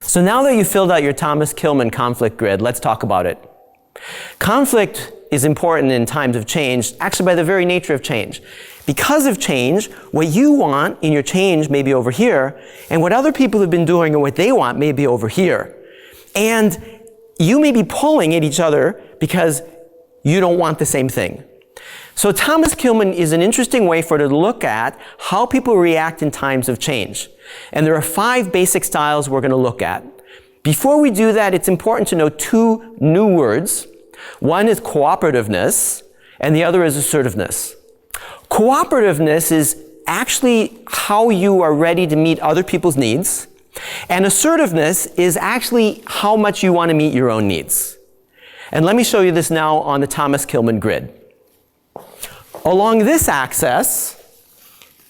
So now that you've filled out your Thomas Kilmann conflict grid, let's talk about it. Conflict is important in times of change, actually by the very nature of change. Because of change, what you want in your change may be over here, and what other people have been doing and what they want may be over here. And you may be pulling at each other because you don't want the same thing. So Thomas Kilmann is an interesting way for us to look at how people react in times of change. And there are 5 basic styles we're going to look at. Before we do that, it's important to know 2 new words. One is cooperativeness, and the other is assertiveness. Cooperativeness is actually how you are ready to meet other people's needs, and assertiveness is actually how much you want to meet your own needs. And let me show you this now on the Thomas Kilmann grid. Along this axis,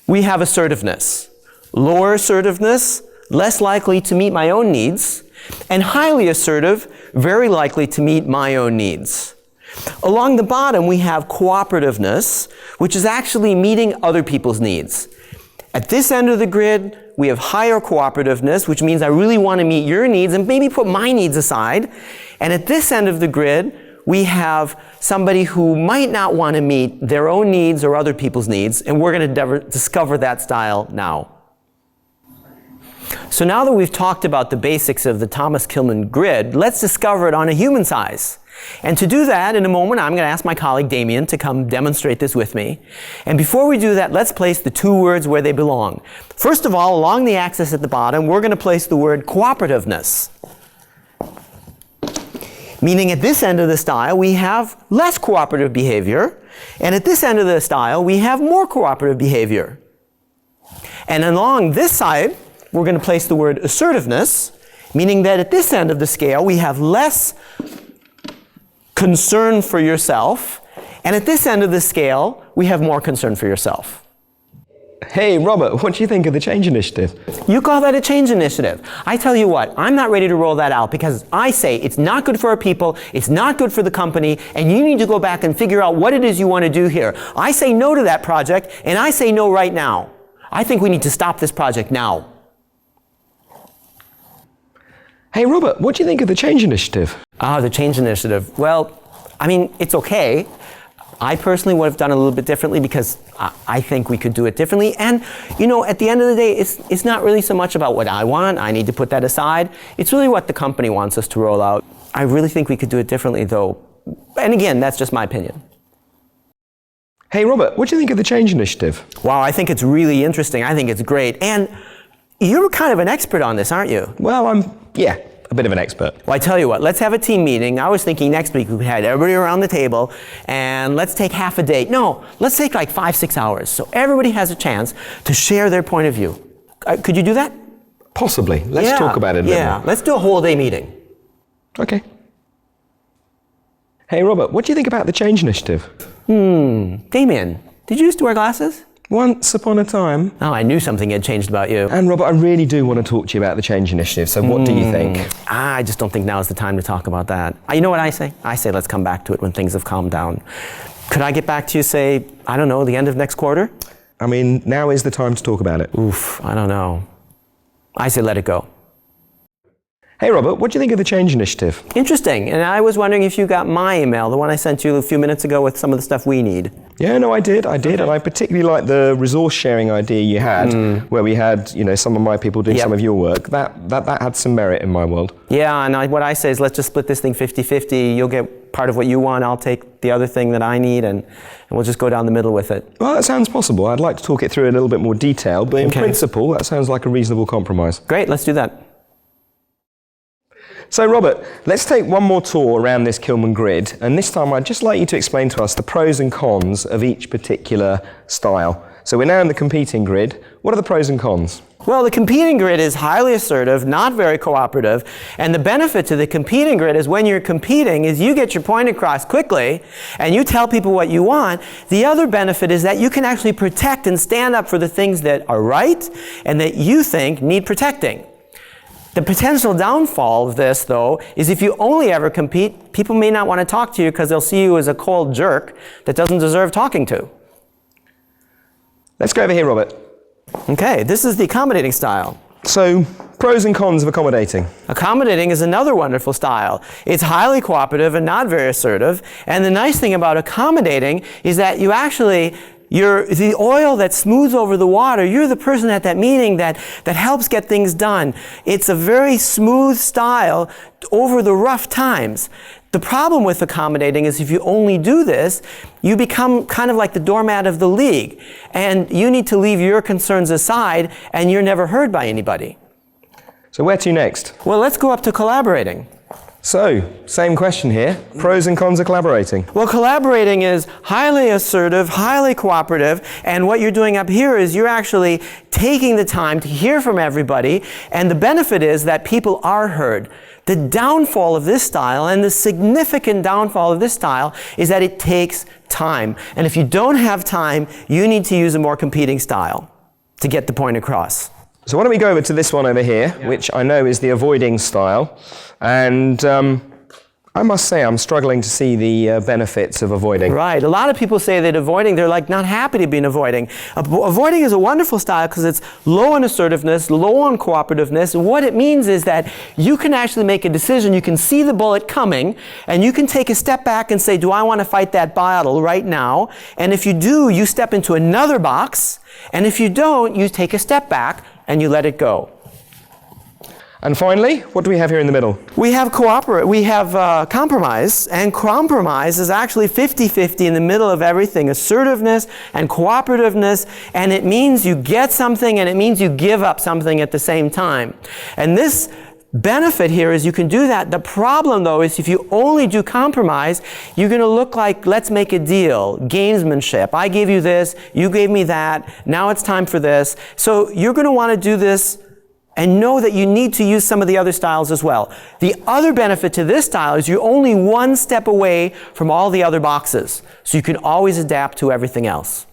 we have assertiveness. Lower assertiveness, less likely to meet my own needs, and highly assertive, very likely to meet my own needs. Along the bottom, we have cooperativeness, which is actually meeting other people's needs. At this end of the grid, we have higher cooperativeness, which means I really want to meet your needs and maybe put my needs aside. And at this end of the grid, we have somebody who might not want to meet their own needs or other people's needs, and we're going to discover that style now. So now that we've talked about the basics of the Thomas Kilmann grid, let's discover it on a human size. And to do that, in a moment, I'm going to ask my colleague Damien to come demonstrate this with me. And before we do that, let's place the 2 words where they belong. First of all, along the axis at the bottom, we're going to place the word cooperativeness. Meaning at this end of the style, we have less cooperative behavior, and at this end of the style, we have more cooperative behavior. And along this side, we're going to place the word assertiveness, meaning that at this end of the scale, we have less concern for yourself, and at this end of the scale, we have more concern for yourself. Hey, Robert, what do you think of the change initiative? You call that a change initiative. I tell you what, I'm not ready to roll that out because I say it's not good for our people, it's not good for the company, and you need to go back and figure out what it is you want to do here. I say no to that project, and I say no right now. I think we need to stop this project now. Hey, Robert, what do you think of the change initiative? The change initiative. Well, I mean, it's okay. I personally would have done it a little bit differently because I think we could do it differently. And, you know, at the end of the day, it's not really so much about what I want. I need to put that aside. It's really what the company wants us to roll out. I really think we could do it differently, though. And again, that's just my opinion. Hey, Robert, what do you think of the change initiative? Wow, I think it's really interesting. I think it's great. And you're kind of an expert on this, aren't you? Well, yeah, a bit of an expert. Well, I tell you what, let's have a team meeting. I was thinking next week we could have everybody around the table and let's take half a day. No, let's take like 5-6 hours so everybody has a chance to share their point of view. Could you do that? Possibly. Let's talk about it a bit more. Yeah, let's do a whole day meeting. Okay. Hey, Robert, what do you think about the change initiative? Damien, did you used to wear glasses? Once upon a time. Oh, I knew something had changed about you. And Robert, I really do want to talk to you about the change initiative, so what do you think? I just don't think now is the time to talk about that. You know what I say? I say let's come back to it when things have calmed down. Could I get back to you, say, I don't know, the end of next quarter? I mean, now is the time to talk about it. Oof, I don't know. I say let it go. Hey, Robert, what do you think of the change initiative? Interesting. And I was wondering if you got my email, the one I sent you a few minutes ago with some of the stuff we need. Yeah, no, I did, and I particularly liked the resource sharing idea you had, where we had, you know, some of my people doing some of your work. That had some merit in my world. Yeah, and what I say is let's just split this thing 50-50. You'll get part of what you want, I'll take the other thing that I need, and we'll just go down the middle with it. Well, that sounds possible. I'd like to talk it through in a little bit more detail, but in principle, that sounds like a reasonable compromise. Great, let's do that. So Robert, let's take one more tour around this Kilmann grid, and this time I'd just like you to explain to us the pros and cons of each particular style. So we're now in the competing grid. What are the pros and cons? Well, the competing grid is highly assertive, not very cooperative, and the benefit to the competing grid is when you're competing is you get your point across quickly and you tell people what you want. The other benefit is that you can actually protect and stand up for the things that are right and that you think need protecting. The potential downfall of this, though, is if you only ever compete, people may not want to talk to you because they'll see you as a cold jerk that doesn't deserve talking to. Let's go over here, Robert. Okay, this is the accommodating style. So, pros and cons of accommodating. Accommodating is another wonderful style. It's highly cooperative and not very assertive. And the nice thing about accommodating is that you're the oil that smooths over the water. You're the person at that meeting that helps get things done. It's a very smooth style over the rough times. The problem with accommodating is if you only do this, you become kind of like the doormat of the league. And you need to leave your concerns aside, and you're never heard by anybody. So where to next? Well, let's go up to collaborating. So, same question here. Pros and cons of collaborating. Well, collaborating is highly assertive, highly cooperative, and what you're doing up here is you're actually taking the time to hear from everybody, and the benefit is that people are heard. The downfall of this style, and the significant downfall of this style, is that it takes time. And if you don't have time, you need to use a more competing style to get the point across. So why don't we go over to this one over here, which I know is the avoiding style. And I must say I'm struggling to see the benefits of avoiding. Right. A lot of people say that avoiding, they're like not happy to be in avoiding. Avoiding is a wonderful style because it's low on assertiveness, low on cooperativeness. What it means is that you can actually make a decision. You can see the bullet coming, and you can take a step back and say, do I want to fight that battle right now? And if you do, you step into another box. And if you don't, you take a step back and you let it go. And finally, what do we have here in the middle? We have compromise, and compromise is actually 50-50 in the middle of everything, assertiveness and cooperativeness, and it means you get something and it means you give up something at the same time. And this benefit here is you can do that. The problem, though, is if you only do compromise, you're going to look like, let's make a deal, gamesmanship. I gave you this, you gave me that, now it's time for this. So you're going to want to do this and know that you need to use some of the other styles as well. The other benefit to this style is you're only one step away from all the other boxes. So you can always adapt to everything else.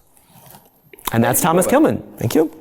And that's Thomas Kilmann. Thank you.